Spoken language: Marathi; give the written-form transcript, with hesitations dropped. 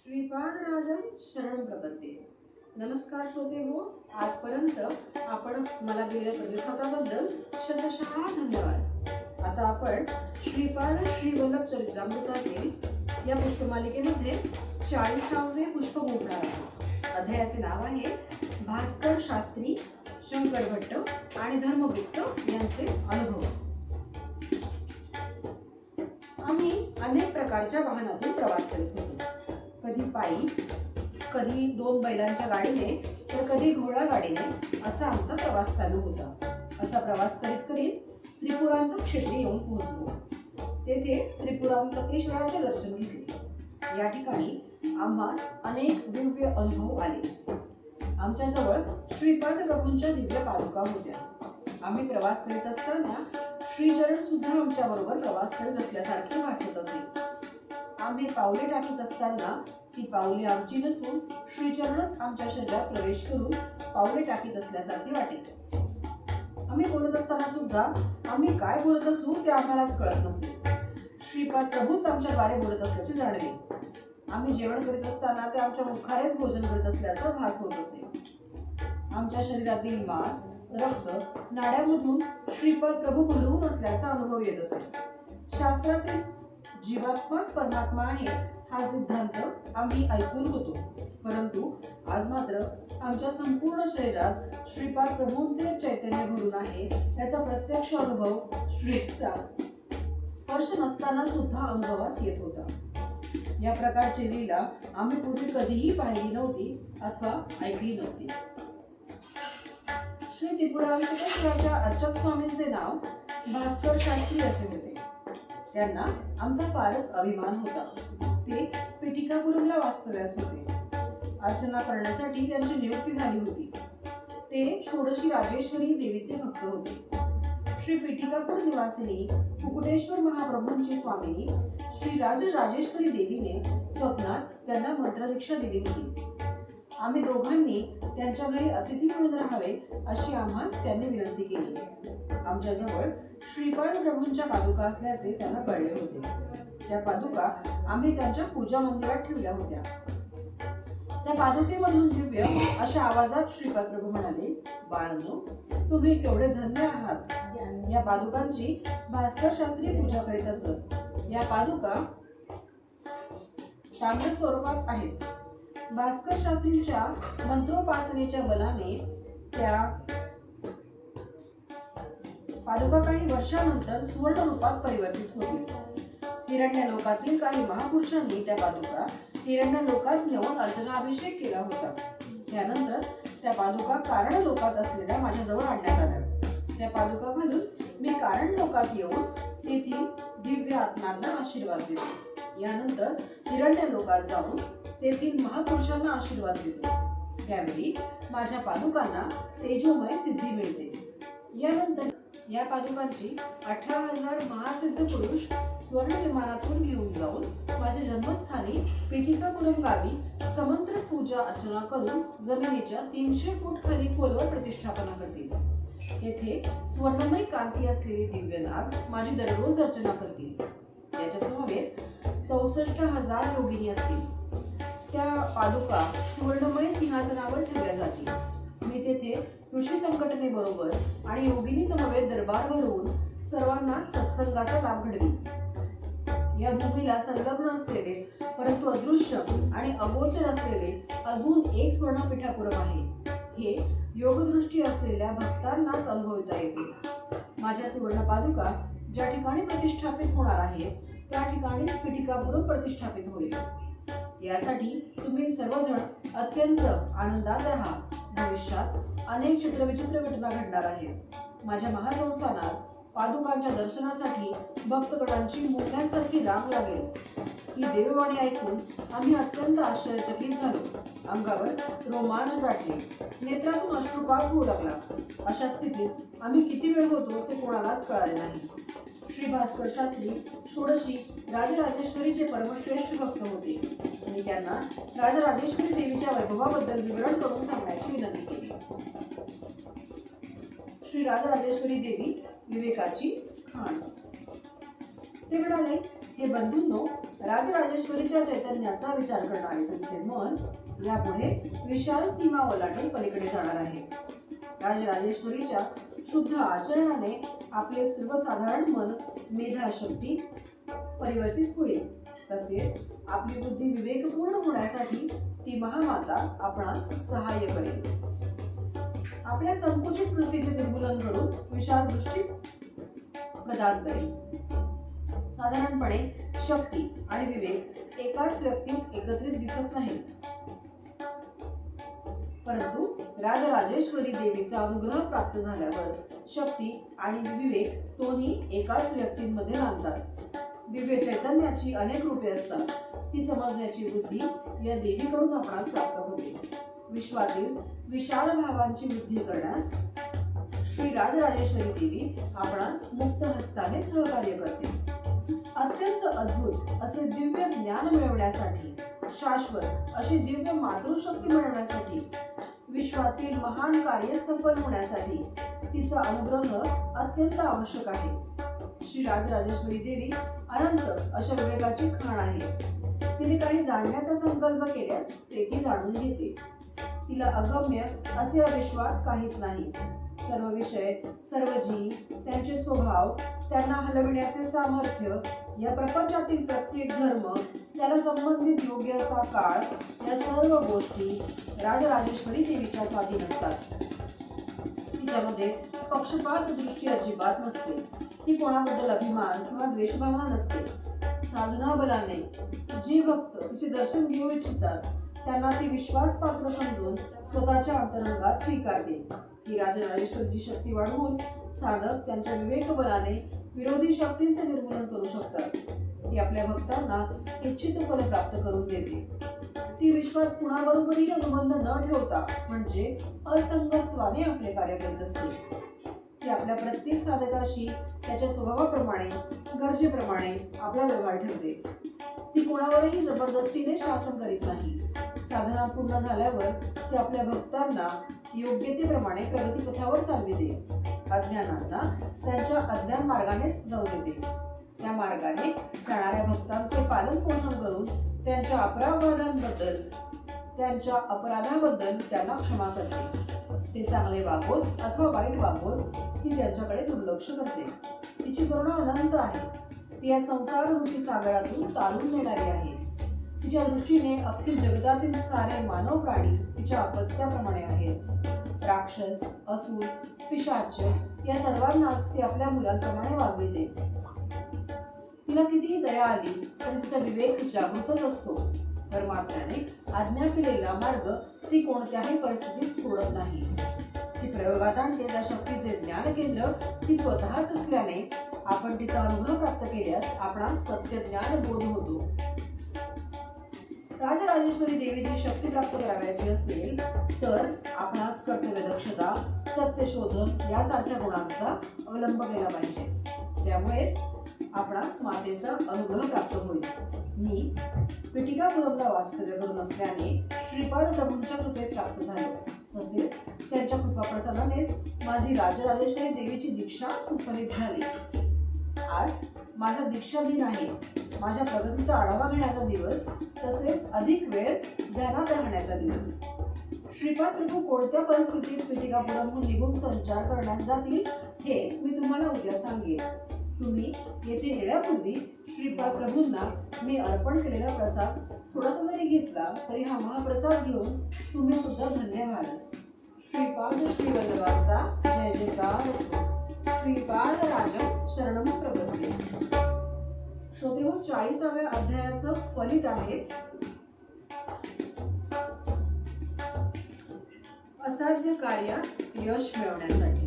श्रीपादराजन शरणं प्रपद्ये. नमस्कार श्रोते हो, आजपर्यंत आपण मला दिलेल्या प्रतिसादाबद्दल शतशः धन्यवाद. आता आपण श्रीपाद श्रीवल्लभ चरित्रामृतातील या पुष्पमालिकेमध्ये 40वे पुष्प गुंफणार आहोत. अध्यायाचे नाव आहे भास्कर शास्त्री, शंकर भट्ट आणि धर्मगुप्त यांचे अनुभव. आम्ही अनेक प्रकारच्या वाहनातून प्रवास करीत होतो. कधी पायी, कधी 2 बैलांच्या गाडीने, तर कधी घोडागाडीने असा आमचा प्रवास चालू होता. असा प्रवास करीत करीत त्रिपुरांतक क्षेत्री येऊन पोहोचलो. तेथे त्रिपुरांतकेश्वराचे दर्शन घेतले. या ठिकाणी आम्हास अनेक दिव्य अनुभव आले. आमच्याजवळ श्रीपाद प्रभूंच्या दिव्य पादुका होत्या. आम्ही प्रवास करीत असताना श्रीचरण सुद्धा आमच्या बरोबर प्रवास करीत असल्यासारखे भासत असे. आम्ही पावले टाकीत असताना ती पावले आमची नसून श्रीचरणच आमच्या शरीरात प्रवेश करून पावले टाकीत असल्यासारखे वाटे. आम्ही बोलत असताना सुद्धा आम्ही काय बोलत असू ते आम्हालाच कळत नसे. श्रीपाद प्रभूच आमच्याद्वारे बोलत असल्याचे जाणवे. आम्ही जेवण करीत असताना ते आमच्या मुखारेच भोजन करीत असल्याचा भास होत असे. आमच्या शरीरातील मांस, रक्त, नाड्यामधून श्रीपाद प्रभू भरवून असल्याचा अनुभव येत असे. शास्त्रातील जीवात्माच परमात्मा आहे हा सिद्धांत आम्ही ऐकून होतो, परंतु आज मात्र आमच्या संपूर्ण शरीरात श्रीपाद प्रभूंचे चैतन्य भरून आहे याचा प्रत्यक्ष अनुभव श्रीचा स्पर्श नसताना सुद्धा अनुभवास येत होता. या प्रकारची लीला आम्ही पूर्वी कधीही पाहिली नव्हती अथवा ऐकली नव्हती. श्री त्रिपुरांतकेश्वराच्या अर्चक स्वामींचे नाव भास्कर शास्त्री असे होते. त्यांना आमचा फारच अभिमान होता. ते पिटिकापुरमला वास्तव्यास होते. अर्चना करण्यासाठी त्यांची नियुक्ती झाली होती. ते षोडशी राजेश्वरी देवीचे भक्त होते. श्री पिटिकापूर निवासिनी मुकुटेश्वर महाप्रभूंची स्वामिनी श्री राजेश्वरी देवीने स्वप्नात त्यांना मंत्रदीक्षा दिली होती. आम्ही दोघांनी त्यांच्या घरी अतिथी म्हणून राहावे अशी आम्हास त्यांनी विनंती केली. आमच्याजवळ श्रीपाद प्रभूंच्या पादुका असल्याचे त्यांना कळले होते. त्या पादुका आम्ही त्यांच्या पूजा मंदिरात ठेवल्या होत्या. त्या पादुकेमधून दिव्य अशा आवाजात श्रीपाद प्रभू म्हणाले, बाळांनो, तुम्ही केवढे धन्य आहात. या पादुकांची भास्कर शास्त्री पूजा करीत असत. या पादुका ताम्र स्वरूपात आहेत. भास्कर शास्त्रींच्या मंत्रोपासनेच्या बलाने त्या पादुका काही वर्षानंतर सुवर्ण रूपात परिवर्तित होतील. हिरण्य लोकातील काही महापुरुषांनी त्या पादुका हिरण्य लोकात घेऊन अर्चनाभिषेक केला होता. त्यानंतर त्या पादुका कारण लोकात असलेल्या माझ्याजवळ आणण्यात आल्या. त्या पादुका घालून मी कारण लोकात येऊन तेथील दिव्य आत्मांना आशीर्वाद देतो. यानंतर हिरण्य लोकात जाऊन तेथील महापुरुषांना आशीर्वाद देतो. त्यावेळी माझ्या पादुकांना तेजोमय सिद्धी मिळते. यानंतर या पादुकांची 18,000 महासिद्ध पुरुष स्वर्ण विमानातून घेऊन जाऊन माझ्या जन्मस्थानी पिटिकापुरम गावी समंत्र पूजा अर्चना करून जमिनीच्या 300 फूट खाली खोलवर प्रतिष्ठापना करतील. येथे स्वर्णमय कांती असलेली दिव्य नाग माझी दररोज अर्चना करतील. याच्या समवेत 64,000 योगिनी असतील. त्या पादुका सुवर्णमय सिंहासनावर ठेवल्या जातील. मी तेथे ऋषी संघटनेबरोबर आणि योगिनी समवेत दरबार भरवून सर्वांना सत्संगाचा लाभ घडवी. या भूमीला संलग्न असलेले परंतु अदृश्य आणि अगोचर असलेले अजून एक स्वर्ण पिठापुरम आहे. हे योगदृष्टी असलेल्या भक्तांनाच अनुभवता येते. माझ्या सुवर्ण पादुका ज्या ठिकाणी प्रतिष्ठापित होणार आहेत त्या ठिकाणीच पिटिकापुरम प्रतिष्ठापित होईल. यासाठी तुम्ही सर्वजण अत्यंत आनंदात राहा. भविष्यात अनेक चित्रविचित्र घटना घडणार आहेत. माझ्या महासंस्थानात पादुकांच्या दर्शनासाठी भक्तगणांची मुंग्यांसारखी रांग लागेल. ही देववाणी ऐकून आम्ही अत्यंत आश्चर्यचकित झालो. अंगावर रोमांच दाटले, नेत्रातून अश्रुपात होऊ लागला. अशा स्थितीत आम्ही किती वेळ होतो ते कोणालाच कळाले नाही. श्री भास्कर शास्त्री षोडशी राजराजेश्वरीचे परमश्रेष्ठ भक्त होते. मी त्यांना राजराजेश्वरी देवीच्या वैभवाबद्दल विवरण करून सांगण्याची विनंती केली. श्री राजराजेश्वरी देवी विवेकाची खाण. ते म्हणाले, हे बंधूंनो, राजराजेश्वरीच्या चैतन्याचा विचार करणारे तुमचे मन यापुढे विशाल सीमा ओलांडून पलीकडे जाणार आहे. राजराजेश्वरीच्या शुद्ध आचरणाने आपले सर्वसाधारण मन मेधाशक्ती परिवर्तित होईल. तसेच आपली बुद्धी विवेकपूर्ण होण्यासाठी ती महामाता आपणास सहाय्य करेल. आपल्या संकुचित वृत्तीचे निर्मूलन करून विशाल दृष्टी प्रदान करेल. साधारणपणे शक्ती आणि विवेक एकाच व्यक्तीत एकत्रित दिसत नाहीत, परंतु राजराजेश्वरी देवीचा अनुग्रह प्राप्त झाल्यावर शक्ती आणि विवेक दोन्ही एकाच व्यक्तीमध्ये नांदतात. दिव्य चैतन्याची अनेक रूपे असतात. ती समजण्याची बुद्धी या देवीकडून आपणास प्राप्त होते. विश्वातील विशाल भावांची वृद्धी करण्यास श्री राजराजेश्वरी देवी आपणास मुक्त हस्ताने सहकार्य करते. अत्यंत अद्भुत असे दिव्य ज्ञान मिळवण्यासाठी, शाश्वत अशी दिव्य मातृशक्ती मिळवण्यासाठी, विश्वातील महान कार्य सफल होण्यासाठी तिचा अनुग्रह अत्यंत आवश्यक आहे. श्री राजराजेश्वरी देवी अनंत अशा विवेकाची खाण आहे. तिने काही जाणण्याचा संकल्प केल्यास ते ती जाणून घेते. तिला अगम्य असे विश्वात काहीच नाही. सर्व विषय, सर्व जीव, त्यांचे स्वभाव, त्यांना हलविण्याचे सामर्थ्य, या प्रपंचातील प्रत्येक धर्म, त्याला संबंधित योग्य असा काळ, या सर्व गोष्टी राजराजेश्वरी देवीच्या स्वाधीन असतात. तिच्यामध्ये पक्षपात दृष्टी अजिबात नसते. ती कोणाबद्दल अभिमान किंवा द्वेषभावना नसते. साधना बलाने जे भक्त तिचे दर्शन घेऊ इच्छितात त्यांना ती विश्वासपात्र समजून स्वतःच्या अंतरंगात स्वीकारते. ही राजराजेश्वरीची शक्ती वाढवून साधक त्यांच्या विवेक बलाने विरोधी शक्तींचे निर्मूलन करू शकतात. ती आपल्या भक्तांना इच्छित फल प्राप्त करून देते. ती विश्वात कुणाबरोबरही अनुबंध न ठेवता म्हणजे असंगत्वाने आपले कार्य करीत असते. ती आपल्या प्रत्येक साधकाशी त्याच्या स्वभावाप्रमाणे, गरजेप्रमाणे आपला व्यवहार ठेवते. ती कोणावरही जबरदस्तीने शासन करीत नाही. साधना पूर्ण झाल्यावर ती आपल्या भक्तांना योग्यतेप्रमाणे प्रगतीपथावर चालविते. अज्ञानांना त्यांच्या अज्ञान मार्गानेच जाऊ देते. त्या मार्गाने जाणाऱ्या भक्तांचे पालन पोषण करून त्यांच्या अपराधाबद्दल त्यांना क्षमा करते. ते चांगले वागोत अथवा वाईट वागोत ती त्यांच्याकडे दुर्लक्ष करते. तिची करुणा अनंत आहे. ती या संसार रूपी सागरातून तारून नेणारी आहे. तिच्या दृष्टीने अखिल जगतातील सारे मानव प्राणी तिच्या अपत्याप्रमाणे आहेत. राक्षस, असुर, पिशाच या सर्वांनाच ती आपल्या मुलांप्रमाणे वागविते. तिला कितीही दया आली तरी तिचा विवेक जागृतच असतो. परमात्म्याने आज्ञा केलेला मार्ग ती कोणत्याही परिस्थितीत सोडत नाही. ती प्रयोगात आणते त्या शक्तीचे ज्ञान केंद्र ती स्वतःच असल्याने आपण तिचा अनुभव प्राप्त केल्यास आपणास सत्य ज्ञान बोध होतो. राजराजेश्वरी देवीची शक्ती प्राप्त करावयाची असेल तर आपणास कर्तव्यदक्षता, सत्यशोधन यासारख्या गुणांचा अवलंब केला पाहिजे. त्यामुळेच आपणास मातेचा अनुग्रह प्राप्त होईल. मी पिटिकापुरमला वास्तव्य करून असल्याने श्रीपाद प्रभूंच्या कृपेस प्राप्त झालो. तसेच त्यांच्या कृपाप्रसादानेच माझी राजराजेश्वरी देवीची दीक्षा सुफलित झाली. आज माझा दीक्षा दिन आहे. माझ्या प्रगतीचा आढावा घेण्याचा दिवस, तसेच अधिक वेळ ध्यानात राहण्याचा दिवस. श्रीपाद प्रभू कोणत्या परिस्थितीत पिटिकापुरमहून निघून संचार करण्यास जातील हे मी तुम्हाला उद्या सांगेन. तुम्ही येथे येण्यापूर्वी श्रीपाद प्रभूंना मी अर्पण केलेला प्रसाद थोडासा जरी घेतला तरी हा महाप्रसाद घेऊन तुम्ही सुद्धा धन्य व्हाल. श्रीपाद श्रीवल्लभाचा जय जयकार असो. श्रीपाद राजम शरणम प्रपद्ये. श्रोते हो, 40व्या अध्यायाचं फलित आहे असाध्य कार्यात यश मिळवण्यासाठी.